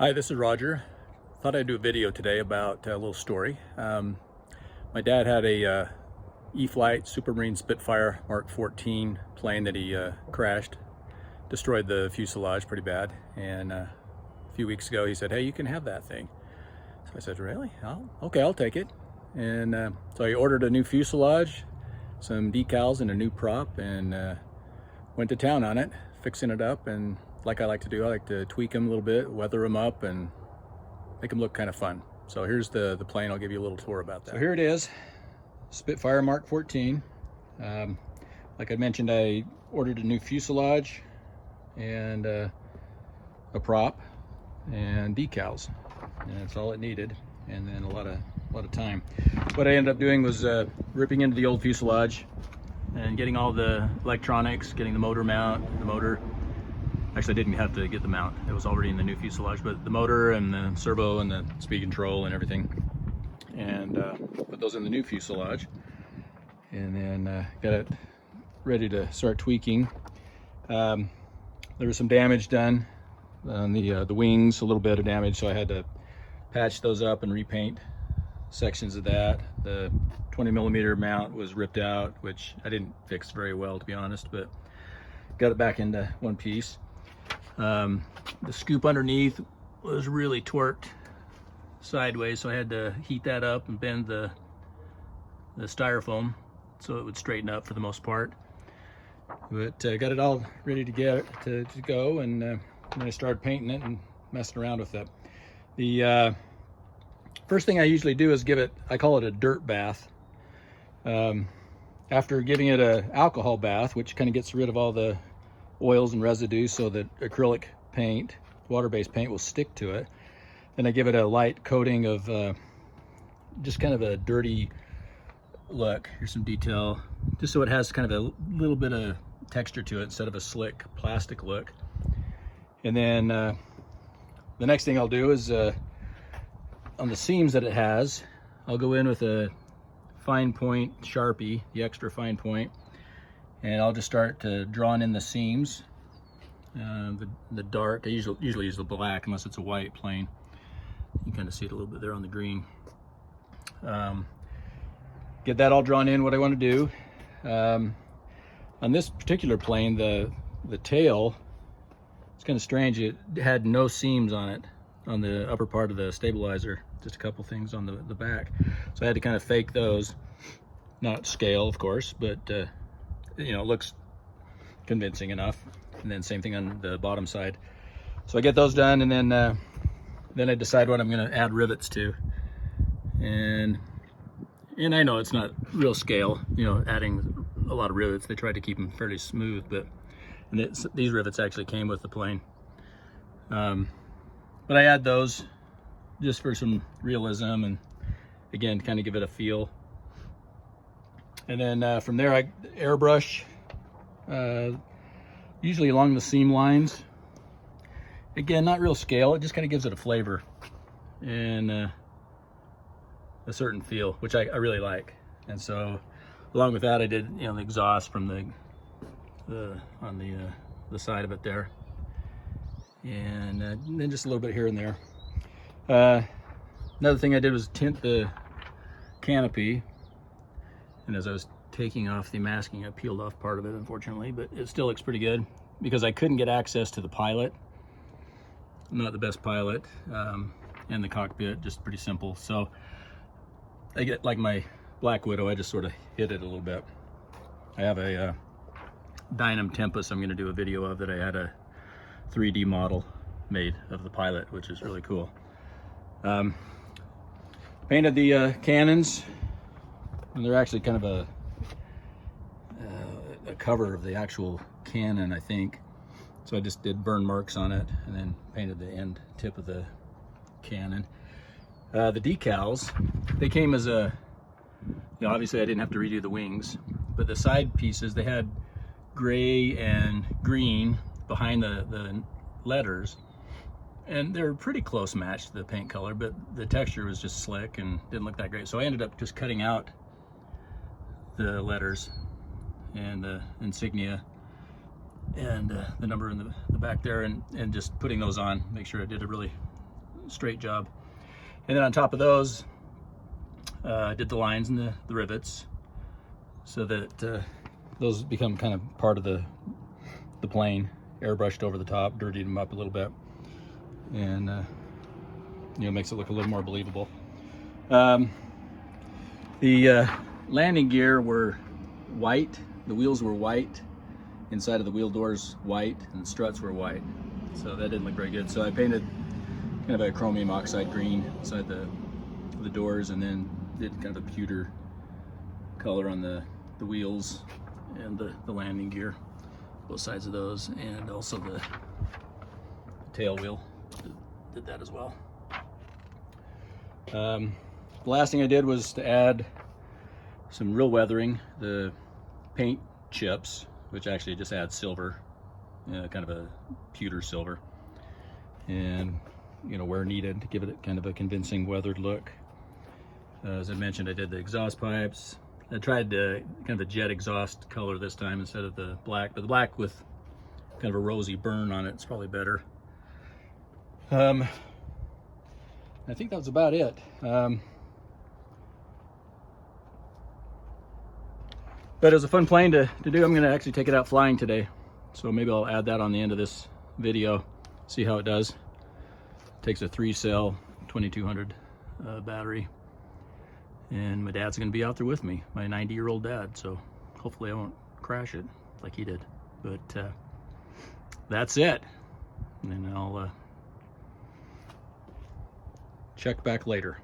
Hi, this is Roger. Thought I'd do a video today about a little story. My dad had a eFlight Supermarine Spitfire Mark 14 plane that he crashed, destroyed the fuselage pretty bad, and a few weeks ago he said, "Hey, you can have that thing." So I said, "Really? Okay, I'll take it." And so I ordered a new fuselage, some decals, and a new prop, and went to town on it, fixing it up. And like I like to do, I like to tweak them a little bit, weather them up, and make them look kind of fun. So here's the plane. I'll give you a little tour about that. So here it is, Spitfire Mark 14. Like I mentioned, I ordered a new fuselage and a prop and decals, and that's all it needed, and then a lot of time. What I ended up doing was ripping into the old fuselage and getting all the electronics, getting the motor mount, the motor. Actually, I didn't have to get the mount. It was already in the new fuselage, but the motor and the servo and the speed control and everything. And put those in the new fuselage. And then got it ready to start tweaking. There was some damage done on the wings, a little bit of damage, so I had to patch those up and repaint sections of that. The 20mm mount was ripped out, which I didn't fix very well, to be honest, but got it back into one piece. The scoop underneath was really torqued sideways, so I had to heat that up and bend the styrofoam so it would straighten up for the most part. But got it all ready to to go, and then I started painting it and messing around with it. The first thing I usually do is give it, I call it a dirt bath. After giving it an alcohol bath, which kind of gets rid of all the oils and residues so that acrylic paint, water-based paint, will stick to it. Then I give it a light coating of just kind of a dirty look. Here's some detail, just so it has kind of a little bit of texture to it instead of a slick plastic look. And then the next thing I'll do is on the seams that it has, I'll go in with a fine point Sharpie, the extra fine point, and I'll just start drawing in the seams. The dark, I usually use the black unless it's a white plane. You can kind of see it a little bit there on the green. Get that all drawn in, what I want to do. On this particular plane, the tail, it's kind of strange. It had no seams on it, on the upper part of the stabilizer, just a couple things on the back. So I had to kind of fake those, not scale, of course, but you know, it looks convincing enough. And then same thing on the bottom side. So I get those done, and then I decide what I'm going to add rivets to. And I know it's not real scale, you know, adding a lot of rivets. They tried to keep them fairly smooth, but these rivets actually came with the plane. But I add those just for some realism, and again, kind of give it a feel. And then from there, I airbrush, usually along the seam lines. Again, not real scale, it just kind of gives it a flavor and a certain feel, which I really like. And so along with that, I did, you know, the exhaust from on the side of it there, and then just a little bit here and there. Another thing I did was tint the canopy, and as I was taking off the masking, I peeled off part of it, unfortunately, but it still looks pretty good because I couldn't get access to the pilot. I'm not the best pilot, and the cockpit, just pretty simple. So I get, like my Black Widow, I just sort of hid it a little bit. I have a Dynam Tempest I'm going to do a video of that I had a 3D model made of the pilot, which is really cool. Painted the cannons, and they're actually kind of a cover of the actual cannon, I think. So I just did burn marks on it and then painted the end tip of the cannon. The decals, they came as a, you know, obviously I didn't have to redo the wings, but the side pieces, they had gray and green behind the letters, and they're pretty close match to the paint color, but the texture was just slick and didn't look that great. So I ended up just cutting out the letters and the insignia and the number in the back there, and just putting those on, make sure I did a really straight job. And then on top of those, I did the lines and the rivets so that those become kind of part of the plane, airbrushed over the top, dirtied them up a little bit, and you know, makes it look a little more believable. The landing gear were white, the wheels were white, inside of the wheel doors white, and the struts were white, so that didn't look very good. So I painted kind of a chromium oxide green inside the doors, and then did kind of a pewter color on the wheels and the landing gear, both sides of those, and also the tail wheel did that as well. The last thing I did was to add some real weathering, the paint chips, which actually just adds silver, kind of a pewter silver, and you know, where needed to give it kind of a convincing weathered look. As I mentioned, I did the exhaust pipes. I tried kind of a jet exhaust color this time instead of the black, but the black with kind of a rosy burn on it is probably better. I think that was about it. But it was a fun plane to do. I'm gonna actually take it out flying today, so maybe I'll add that on the end of this video, see how it does. It takes a 3-cell 2200 battery, and my dad's gonna be out there with me, my 90-year-old dad, so hopefully I won't crash it like he did. But that's it, and then I'll check back later.